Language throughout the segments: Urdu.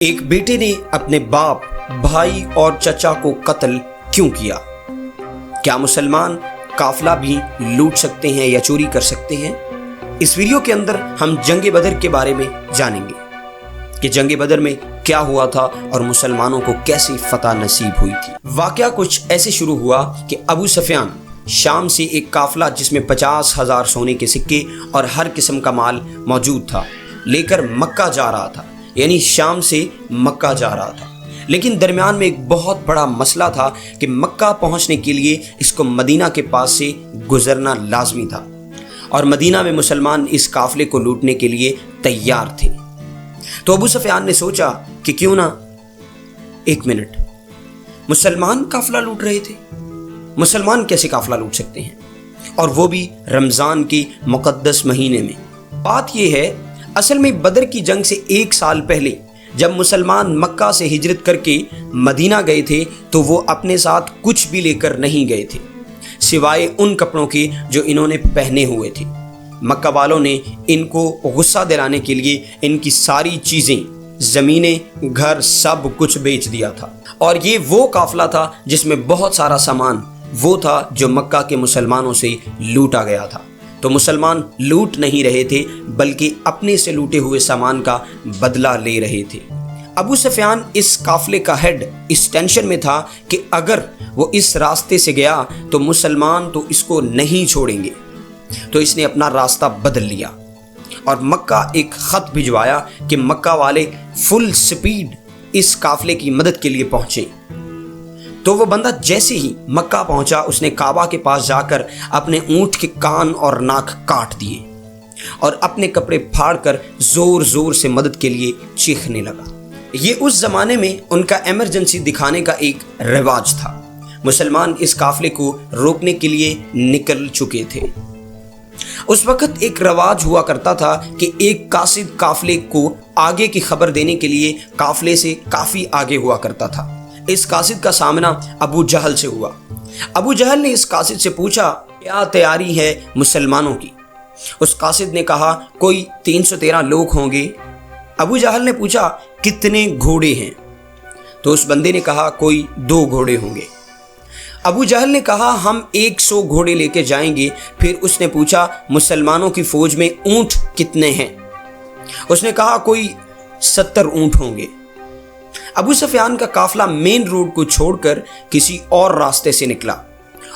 ایک بیٹے نے اپنے باپ، بھائی اور چچا کو قتل کیوں کیا؟ کیا مسلمان قافلہ بھی لوٹ سکتے ہیں یا چوری کر سکتے ہیں؟ اس ویڈیو کے اندر ہم جنگ بدر کے بارے میں جانیں گے کہ جنگ بدر میں کیا ہوا تھا اور مسلمانوں کو کیسی فتح نصیب ہوئی تھی۔ واقعہ کچھ ایسے شروع ہوا کہ ابو سفیان شام سے ایک قافلہ جس میں 50,000 سونے کے سکے اور ہر قسم کا مال موجود تھا لے کر مکہ جا رہا تھا، یعنی شام سے مکہ جا رہا تھا۔ لیکن درمیان میں ایک بہت بڑا مسئلہ تھا کہ مکہ پہنچنے کے لیے اس کو مدینہ کے پاس سے گزرنا لازمی تھا، اور مدینہ میں مسلمان اس قافلے کو لوٹنے کے لیے تیار تھے۔ تو ابو سفیان نے سوچا کہ کیوں نہ ایک منٹ، مسلمان قافلہ لوٹ رہے تھے، مسلمان کیسے قافلہ لوٹ سکتے ہیں، اور وہ بھی رمضان کے مقدس مہینے میں؟ بات یہ ہے، اصل میں بدر کی جنگ سے 1 سال پہلے جب مسلمان مکہ سے ہجرت کر کے مدینہ گئے تھے تو وہ اپنے ساتھ کچھ بھی لے کر نہیں گئے تھے سوائے ان کپڑوں کے جو انہوں نے پہنے ہوئے تھے۔ مکہ والوں نے ان کو غصہ دلانے کے لیے ان کی ساری چیزیں، زمینیں، گھر، سب کچھ بیچ دیا تھا، اور یہ وہ قافلہ تھا جس میں بہت سارا سامان وہ تھا جو مکہ کے مسلمانوں سے لوٹا گیا تھا۔ تو مسلمان لوٹ نہیں رہے تھے بلکہ اپنے سے لوٹے ہوئے سامان کا بدلہ لے رہے تھے۔ ابو سفیان اس قافلے کا ہیڈ اس ٹینشن میں تھا کہ اگر وہ اس راستے سے گیا تو مسلمان تو اس کو نہیں چھوڑیں گے، تو اس نے اپنا راستہ بدل لیا اور مکہ ایک خط بھجوایا کہ مکہ والے فل سپیڈ اس قافلے کی مدد کے لیے پہنچے۔ تو وہ بندہ جیسے ہی مکہ پہنچا اس نے کعبہ کے پاس جا کر اپنے اونٹ کے کان اور ناک کاٹ دیے اور اپنے کپڑے پھاڑ کر زور زور سے مدد کے لیے چیخنے لگا۔ یہ اس زمانے میں ان کا ایمرجنسی دکھانے کا ایک رواج تھا۔ مسلمان اس قافلے کو روکنے کے لیے نکل چکے تھے۔ اس وقت ایک رواج ہوا کرتا تھا کہ ایک قاصد قافلے کو آگے کی خبر دینے کے لیے قافلے سے کافی آگے ہوا کرتا تھا۔ اس قاصد کا سامنا ابو جہل سے ہوا۔ ابو جہل نے اس قاصد سے پوچھا کیا تیاری ہے مسلمانوں کی؟ اس قاصد نے کہا کوئی 313 لوگ ہوں گے۔ ابو جہل نے پوچھا کتنے گھوڑے ہیں؟ تو اس بندے نے کہا کوئی 2 گھوڑے ہوں گے۔ ابو جہل نے کہا ہم 100 گھوڑے لے کے جائیں گے۔ پھر اس نے پوچھا مسلمانوں کی فوج میں اونٹ کتنے ہیں؟ اس نے کہا کوئی 70 اونٹ ہوں گے۔ ابو سفیان کا قافلہ مین روڈ کو چھوڑ کر کسی اور راستے سے نکلا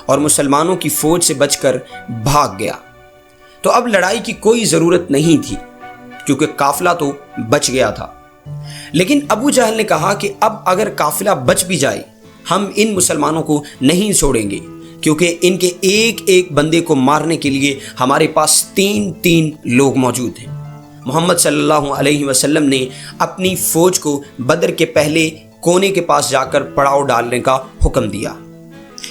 اور مسلمانوں کی فوج سے بچ کر بھاگ گیا۔ تو اب لڑائی کی کوئی ضرورت نہیں تھی کیونکہ قافلہ تو بچ گیا تھا۔ لیکن ابو جہل نے کہا کہ اب اگر قافلہ بچ بھی جائے ہم ان مسلمانوں کو نہیں چھوڑیں گے، کیونکہ ان کے ایک ایک بندے کو مارنے کے لیے ہمارے پاس 3 لوگ موجود ہیں۔ محمد صلی اللہ علیہ وسلم نے اپنی فوج کو بدر کے پہلے کونے کے پاس جا کر پڑاؤ ڈالنے کا حکم دیا۔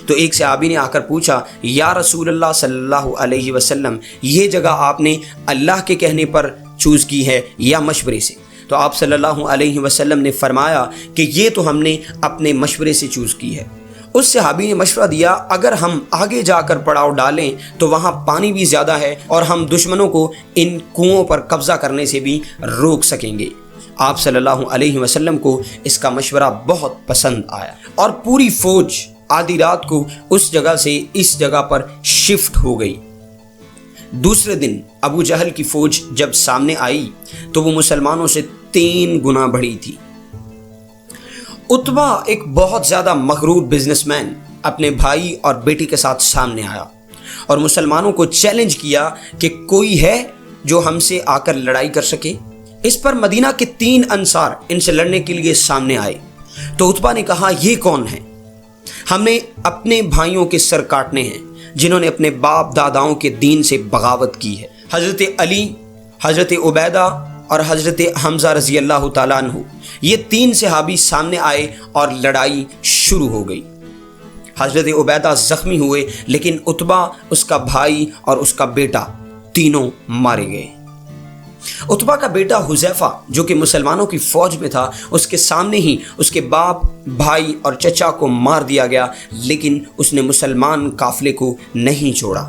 تو ایک صحابی نے آ کر پوچھا یا رسول اللہ صلی اللہ علیہ وسلم، یہ جگہ آپ نے اللہ کے کہنے پر چوز کی ہے یا مشورے سے؟ تو آپ صلی اللہ علیہ وسلم نے فرمایا کہ یہ تو ہم نے اپنے مشورے سے چوز کی ہے۔ اس صحابی نے مشورہ دیا اگر ہم آگے جا کر پڑاؤ ڈالیں تو وہاں پانی بھی زیادہ ہے اور ہم دشمنوں کو ان کنووں پر قبضہ کرنے سے بھی روک سکیں گے۔ آپ صلی اللہ علیہ وسلم کو اس کا مشورہ بہت پسند آیا اور پوری فوج آدھی رات کو اس جگہ سے اس جگہ پر شفٹ ہو گئی۔ دوسرے دن ابو جہل کی فوج جب سامنے آئی تو وہ مسلمانوں سے 3 گنا بڑی تھی۔ عتبہ ایک بہت زیادہ مغرور بزنس مین اپنے بھائی اور بیٹی کے ساتھ سامنے آیا اور مسلمانوں کو چیلنج کیا کہ کوئی ہے جو ہم سے آ کر لڑائی کر سکے۔ اس پر مدینہ کے 3 انصار ان سے لڑنے کے لیے سامنے آئے۔ تو عتبہ نے کہا یہ کون ہے؟ ہم نے اپنے بھائیوں کے سر کاٹنے ہیں جنہوں نے اپنے باپ داداؤں کے دین سے بغاوت کی ہے۔ حضرت علی، حضرت عبیدہ اور حضرت حمزہ رضی اللہ تعالیٰ عنہ، یہ 3 صحابی سامنے آئے اور لڑائی شروع ہو گئی۔ حضرت عبیدہ زخمی ہوئے لیکن عتبہ، اس کا بھائی اور اس کا بیٹا تینوں مارے گئے۔ عتبہ کا بیٹا حذیفہ جو کہ مسلمانوں کی فوج میں تھا، اس کے سامنے ہی اس کے باپ، بھائی اور چچا کو مار دیا گیا، لیکن اس نے مسلمان قافلے کو نہیں چھوڑا،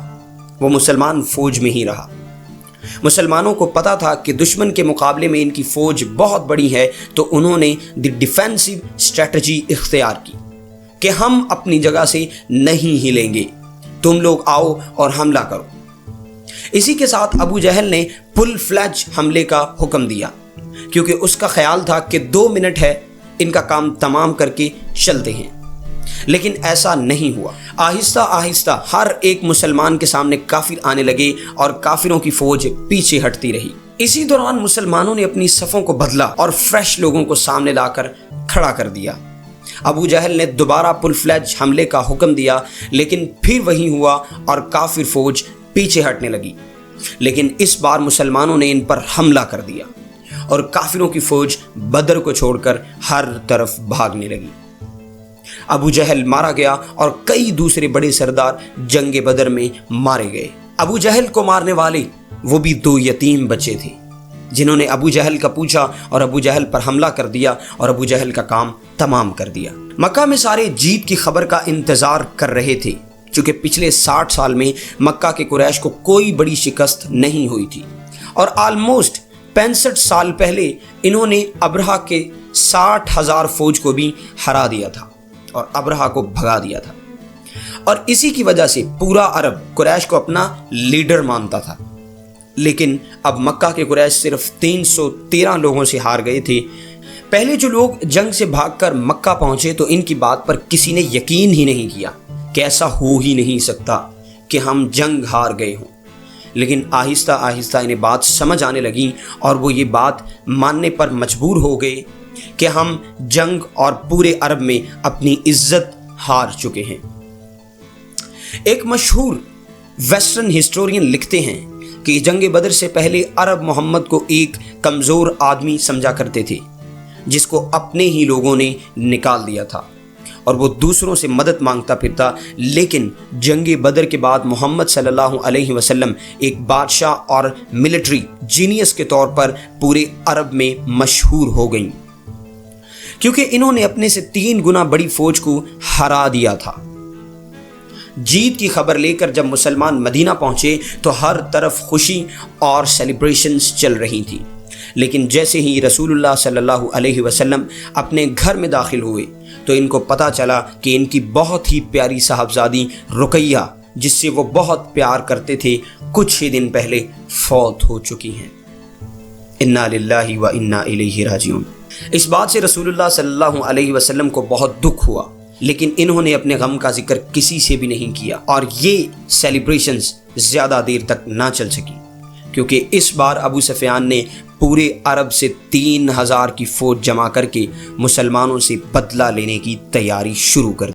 وہ مسلمان فوج میں ہی رہا۔ مسلمانوں کو پتا تھا کہ دشمن کے مقابلے میں ان کی فوج بہت بڑی ہے، تو انہوں نے دی ڈیفینسو اسٹریٹجی اختیار کی کہ ہم اپنی جگہ سے نہیں ہلیں گے، تم لوگ آؤ اور حملہ کرو۔ اسی کے ساتھ ابو جہل نے فل فلیج حملے کا حکم دیا، کیونکہ اس کا خیال تھا کہ 2 منٹ ہے، ان کا کام تمام کر کے چلتے ہیں۔ لیکن ایسا نہیں ہوا۔ آہستہ آہستہ ہر ایک مسلمان کے سامنے کافر آنے لگے اور کافروں کی فوج پیچھے ہٹتی رہی۔ اسی دوران مسلمانوں نے اپنی صفوں کو بدلا اور فریش لوگوں کو سامنے لا کر کھڑا کر دیا۔ ابو جہل نے دوبارہ فل فلیج حملے کا حکم دیا، لیکن پھر وہی ہوا اور کافر فوج پیچھے ہٹنے لگی۔ لیکن اس بار مسلمانوں نے ان پر حملہ کر دیا اور کافروں کی فوج بدر کو چھوڑ کر ہر طرف بھاگنے لگی۔ ابو جہل مارا گیا اور کئی دوسرے بڑے سردار جنگ بدر میں مارے گئے۔ ابو جہل کو مارنے والے وہ بھی 2 یتیم بچے تھے، جنہوں نے ابو جہل کا پوچھا اور ابو جہل پر حملہ کر دیا اور ابو جہل کا کام تمام کر دیا۔ مکہ میں سارے جیت کی خبر کا انتظار کر رہے تھے، چونکہ پچھلے 60 سال میں مکہ کے قریش کو کوئی بڑی شکست نہیں ہوئی تھی، اور آلموسٹ 65 سال پہلے انہوں نے ابرہہ کے 60,000 فوج کو بھی ہرا دیا تھا اور ابرہہ کو بھگا دیا تھا، اور اسی کی وجہ سے پورا عرب قریش کو اپنا لیڈر مانتا تھا۔ لیکن اب مکہ کے قریش صرف 313 لوگوں سے ہار گئے تھے۔ پہلے جو لوگ جنگ سے بھاگ کر مکہ پہنچے تو ان کی بات پر کسی نے یقین ہی نہیں کیا کہ ایسا ہو ہی نہیں سکتا کہ ہم جنگ ہار گئے ہوں۔ لیکن آہستہ آہستہ انہیں بات سمجھ آنے لگی اور وہ یہ بات ماننے پر مجبور ہو گئے کہ ہم جنگ اور پورے عرب میں اپنی عزت ہار چکے ہیں۔ ایک مشہور ویسٹرن ہسٹورین لکھتے ہیں کہ جنگ بدر سے پہلے عرب محمد کو ایک کمزور آدمی سمجھا کرتے تھے، جس کو اپنے ہی لوگوں نے نکال دیا تھا اور وہ دوسروں سے مدد مانگتا پھرتا۔ لیکن جنگ بدر کے بعد محمد صلی اللہ علیہ وسلم ایک بادشاہ اور ملٹری جینیس کے طور پر پورے عرب میں مشہور ہو گئیں، کیونکہ انہوں نے اپنے سے 3 گنا بڑی فوج کو ہرا دیا تھا۔ جیت کی خبر لے کر جب مسلمان مدینہ پہنچے تو ہر طرف خوشی اور سیلیبریشنز چل رہی تھی، لیکن جیسے ہی رسول اللہ صلی اللہ علیہ وسلم اپنے گھر میں داخل ہوئے تو ان کو پتہ چلا کہ ان کی بہت ہی پیاری صاحبزادی رقیہ، جس سے وہ بہت پیار کرتے تھے، کچھ ہی دن پہلے فوت ہو چکی ہیں۔ انا للہ و انا الیہ راجعون۔ اس بات سے رسول اللہ صلی اللہ علیہ وسلم کو بہت دکھ ہوا، لیکن انہوں نے اپنے غم کا ذکر کسی سے بھی نہیں کیا، اور یہ سیلیبریشنز زیادہ دیر تک نہ چل سکی، کیونکہ اس بار ابو سفیان نے پورے عرب سے 3000 کی فوج جمع کر کے مسلمانوں سے بدلہ لینے کی تیاری شروع کر دی۔